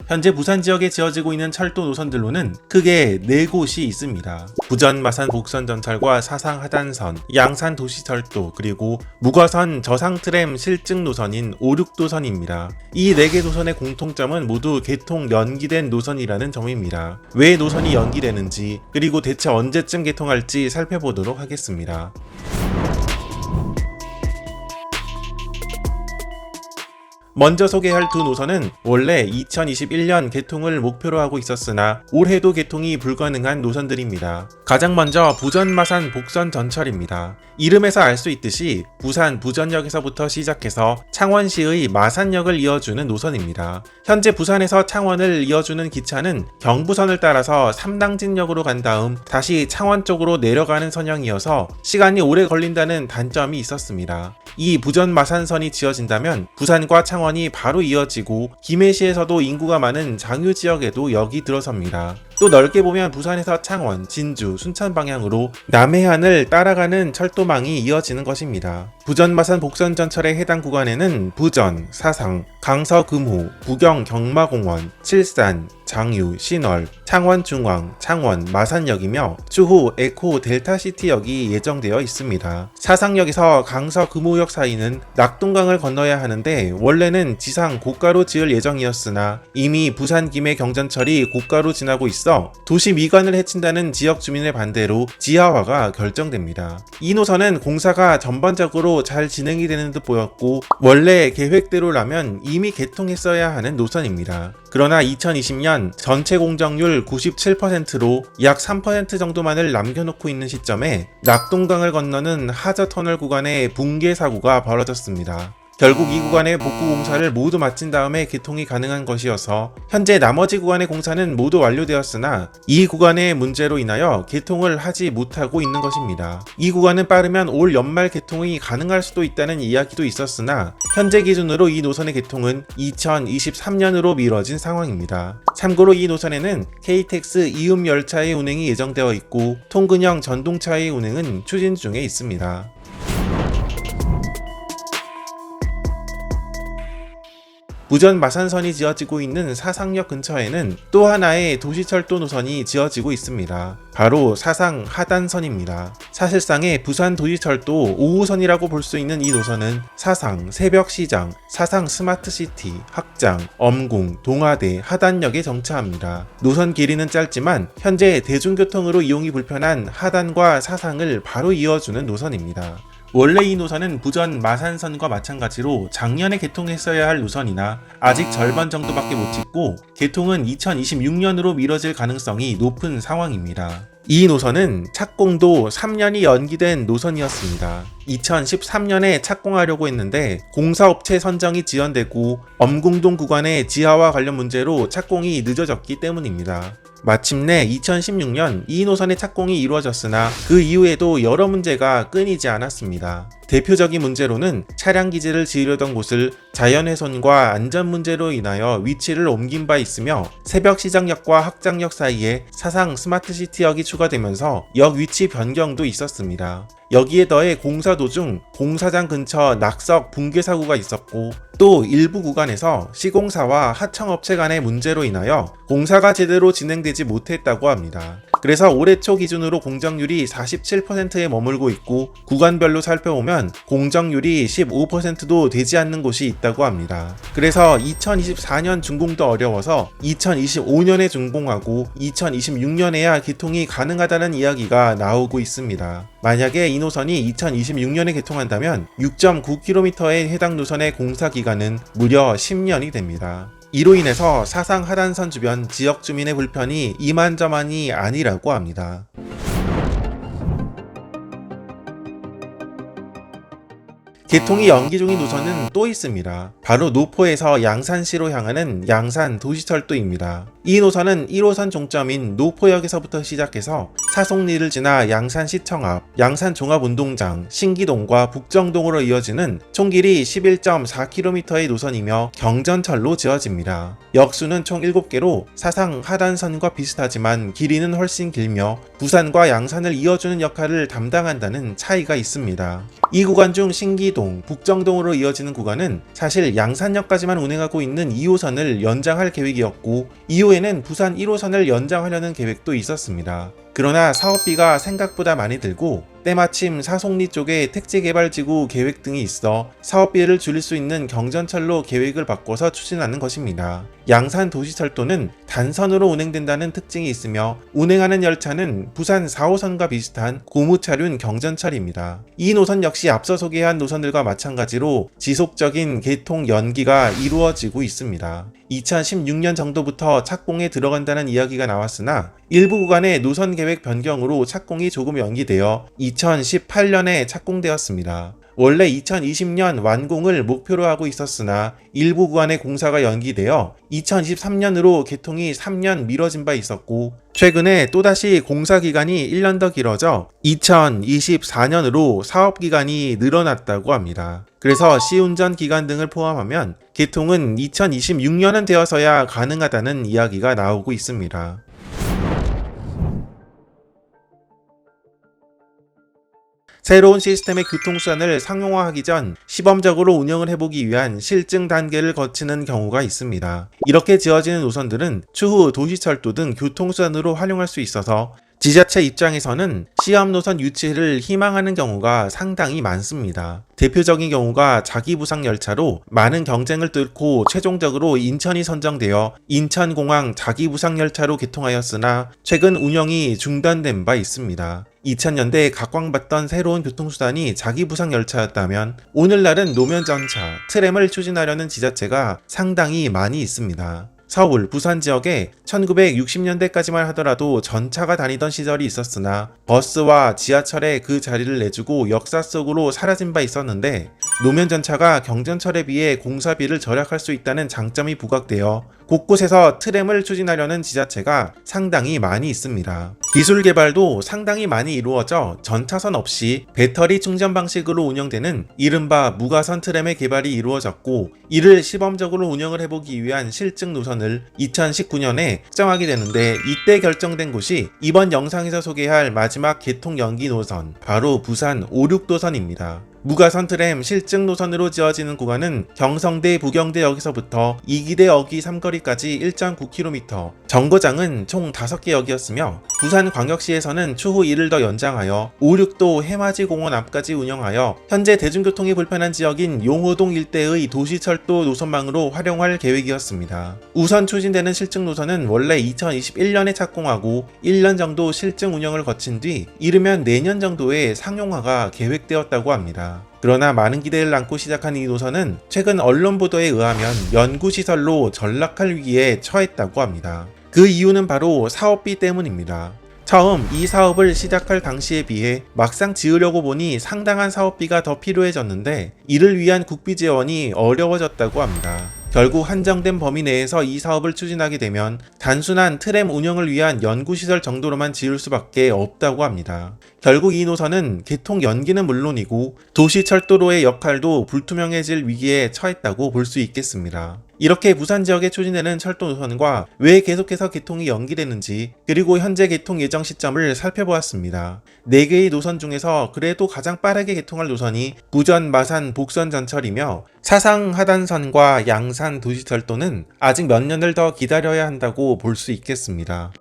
현재 부산 지역에 지어지고 있는 철도 노선들로는 크게 4곳이 있습니다. 부전 마산 복선 전철과 사상 하단선, 양산 도시철도, 그리고 무거선 저상 트램 실증 노선인 5, 6도선입니다. 이 4개 노선의 공통점은 모두 개통 연기된 노선이라는 점입니다. 왜 노선이 연기되는지, 그리고 대체 언제쯤 개통할지 살펴보도록 하겠습니다. 먼저 소개할 두 노선은 원래 2021년 개통을 목표로 하고 있었으나 올해도 개통이 불가능한 노선들입니다. 가장 먼저 부전 마산 복선 전철입니다. 이름에서 알 수 있듯이 부산 부전역에서부터 시작해서 창원시의 마산역을 이어주는 노선입니다. 현재 부산에서 창원을 이어주는 기차는 경부선을 따라서 삼당진역으로 간 다음 다시 창원 쪽으로 내려가는 선형이어서 시간이 오래 걸린다는 단점이 있었습니다. 이 부전 마산선이 지어진다면 부산과 창원이 바로 이어지고 김해시에서도 인구가 많은 장유 지역에도 역이 들어섭니다. 또 넓게 보면 부산에서 창원, 진주, 순천 방향으로 남해안을 따라가는 철도망이 이어지는 것입니다. 부전 마산 복선 전철의 해당 구간에는 부전, 사상, 강서 금호, 부경 경마공원, 칠산, 장유, 신월, 창원 중앙, 창원, 마산역이며 추후 에코 델타시티역이 예정되어 있습니다. 사상역에서 강서 금호역 사이는 낙동강을 건너야 하는데 원래는 지상 고가로 지을 예정이었으나 이미 부산 김해 경전철이 고가로 지나고 있어 도시 미관을 해친다는 지역 주민의 반대로 지하화가 결정됩니다. 이 노선은 공사가 전반적으로 잘 진행이 되는 듯 보였고 원래 계획대로라면 이미 개통했어야 하는 노선입니다. 그러나 2020년 전체 공정률 97%로 약 3% 정도만을 남겨놓고 있는 시점에 낙동강을 건너는 하저터널 구간에 붕괴 사고가 벌어졌습니다. 결국 이 구간의 복구 공사를 모두 마친 다음에 개통이 가능한 것이어서 현재 나머지 구간의 공사는 모두 완료되었으나 이 구간의 문제로 인하여 개통을 하지 못하고 있는 것입니다. 이 구간은 빠르면 올 연말 개통이 가능할 수도 있다는 이야기도 있었으나 현재 기준으로 이 노선의 개통은 2023년으로 미뤄진 상황입니다. 참고로 이 노선에는 KTX 이음 열차의 운행이 예정되어 있고 통근형 전동차의 운행은 추진 중에 있습니다. 부전 마산선이 지어지고 있는 사상역 근처에는 또 하나의 도시철도 노선이 지어지고 있습니다. 바로 사상 하단선입니다. 사실상의 부산 도시철도 5호선이라고 볼 수 있는 이 노선은 사상, 새벽시장, 사상 스마트시티, 확장, 엄궁, 동아대, 하단역에 정차합니다. 노선 길이는 짧지만 현재 대중교통으로 이용이 불편한 하단과 사상을 바로 이어주는 노선입니다. 원래 이 노선은 부전 마산선과 마찬가지로 작년에 개통했어야 할 노선이나 아직 절반 정도밖에 못 짓고 개통은 2026년으로 미뤄질 가능성이 높은 상황입니다. 이 노선은 착공도 3년이 연기된 노선이었습니다. 2013년에 착공하려고 했는데 공사업체 선정이 지연되고 엄궁동 구간의 지하화 관련 문제로 착공이 늦어졌기 때문입니다. 마침내 2016년 이 노선의 착공이 이루어졌으나 그 이후에도 여러 문제가 끊이지 않았습니다. 대표적인 문제로는 차량 기지를 지으려던 곳을 자연훼손과 안전 문제로 인하여 위치를 옮긴 바 있으며 새벽시장역과 확장역 사이에 사상 스마트시티역이 추가되면서 역 위치 변경도 있었습니다. 여기에 더해 공사 도중 공사장 근처 낙석 붕괴 사고가 있었고 또 일부 구간에서 시공사와 하청업체 간의 문제로 인하여 공사가 제대로 진행되지 못했다고 합니다. 그래서 올해 초 기준으로 공정률이 47%에 머물고 있고 구간별로 살펴보면 공정률이 15%도 되지 않는 곳이 있다고 합니다. 그래서 2024년 준공도 어려워서 2025년에 준공하고 2026년에야 개통이 가능하다는 이야기가 나오고 있습니다. 만약에 이 노선이 2026년에 개통한다면 6.9km의 해당 노선의 공사 기간은 무려 10년이 됩니다. 이로 인해서 사상 하단선 주변 지역 주민의 불편이 이만저만이 아니라고 합니다. 개통이 연기 중인 노선은 또 있습니다. 바로 노포에서 양산시로 향하는 양산 도시철도입니다. 이 노선은 1호선 종점인 노포역에서부터 시작해서 사송리를 지나 양산시청 앞, 양산종합운동장, 신기동과 북정동으로 이어지는 총 길이 11.4km의 노선이며 경전철로 지어집니다. 역수는 총 7개로 사상 하단선과 비슷하지만 길이는 훨씬 길며 부산과 양산을 이어주는 역할을 담당한다는 차이가 있습니다. 이 구간 중 신기동, 동대동, 북정동으로 이어지는 구간은 사실 양산역까지만 운행하고 있는 2호선을 연장할 계획이었고 이후에는 부산 1호선을 연장하려는 계획도 있었습니다. 그러나 사업비가 생각보다 많이 들고 때마침 사송리 쪽에 택지개발지구 계획 등이 있어 사업비를 줄일 수 있는 경전철로 계획을 바꿔서 추진하는 것입니다. 양산 도시철도는 단선으로 운행된다는 특징이 있으며 운행하는 열차는 부산 4호선과 비슷한 고무차륜 경전철입니다. 이 노선 역시 앞서 소개한 노선들과 마찬가지로 지속적인 개통 연기가 이루어지고 있습니다. 2016년 정도부터 착공에 들어간다는 이야기가 나왔으나 일부 구간의 노선 계획 변경으로 착공이 조금 연기되어 2018년에 착공되었습니다. 원래 2020년 완공을 목표로 하고 있었으나 일부 구간의 공사가 연기되어 2023년으로 개통이 3년 미뤄진 바 있었고 최근에 또다시 공사 기간이 1년 더 길어져 2024년으로 사업 기간이 늘어났다고 합니다. 그래서 시운전 기간 등을 포함하면 개통은 2026년은 되어서야 가능하다는 이야기가 나오고 있습니다. 새로운 시스템의 교통수단을 상용화하기 전 시범적으로 운영을 해보기 위한 실증 단계를 거치는 경우가 있습니다. 이렇게 지어지는 노선들은 추후 도시철도 등 교통수단으로 활용할 수 있어서 지자체 입장에서는 시험 노선 유치를 희망하는 경우가 상당히 많습니다. 대표적인 경우가 자기부상 열차로 많은 경쟁을 뚫고 최종적으로 인천이 선정되어 인천공항 자기부상 열차로 개통하였으나 최근 운영이 중단된 바 있습니다. 2000년대에 각광받던 새로운 교통수단이 자기부상 열차였다면 오늘날은 노면전차, 트램을 추진하려는 지자체가 상당히 많이 있습니다. 서울, 부산 지역에 1960년대까지만 하더라도 전차가 다니던 시절이 있었으나 버스와 지하철에 그 자리를 내주고 역사 속으로 사라진 바 있었는데 노면전차가 경전철에 비해 공사비를 절약할 수 있다는 장점이 부각되어 곳곳에서 트램을 추진하려는 지자체가 상당히 많이 있습니다. 기술 개발도 상당히 많이 이루어져 전차선 없이 배터리 충전 방식으로 운영되는 이른바 무가선 트램의 개발이 이루어졌고 이를 시범적으로 운영을 해보기 위한 실증 노선을 2019년에 확정하게 되는데 이때 결정된 곳이 이번 영상에서 소개할 마지막 개통 연기 노선, 바로 부산 5, 6도선입니다. 무가선 트램 실증 노선으로 지어지는 구간은 경성대 부경대역에서부터 이기대역이 삼거리까지 1.9km, 정거장은 총 5개 역이었으며 부산광역시에서는 추후 이를 더 연장하여 5, 6도 해맞이공원 앞까지 운영하여 현재 대중교통이 불편한 지역인 용호동 일대의 도시철도 노선망으로 활용할 계획이었습니다. 우선 추진되는 실증 노선은 원래 2021년에 착공하고 1년 정도 실증 운영을 거친 뒤 이르면 내년 정도에 상용화가 계획되었다고 합니다. 그러나 많은 기대를 안고 시작한 이 노선은 최근 언론 보도에 의하면 연구시설로 전락할 위기에 처했다고 합니다. 그 이유는 바로 사업비 때문입니다. 처음 이 사업을 시작할 당시에 비해 막상 지으려고 보니 상당한 사업비가 더 필요해졌는데 이를 위한 국비 지원이 어려워졌다고 합니다. 결국 한정된 범위 내에서 이 사업을 추진하게 되면 단순한 트램 운영을 위한 연구시설 정도로만 지을 수밖에 없다고 합니다. 결국 이 노선은 개통 연기는 물론이고 도시철도로의 역할도 불투명해질 위기에 처했다고 볼 수 있겠습니다. 이렇게 부산 지역에 추진되는 철도 노선과 왜 계속해서 개통이 연기되는지 그리고 현재 개통 예정 시점을 살펴보았습니다. 4개의 노선 중에서 그래도 가장 빠르게 개통할 노선이 부전, 마산, 복선 전철이며 사상 하단선과 양산 도시철도는 아직 몇 년을 더 기다려야 한다고 볼 수 있겠습니다.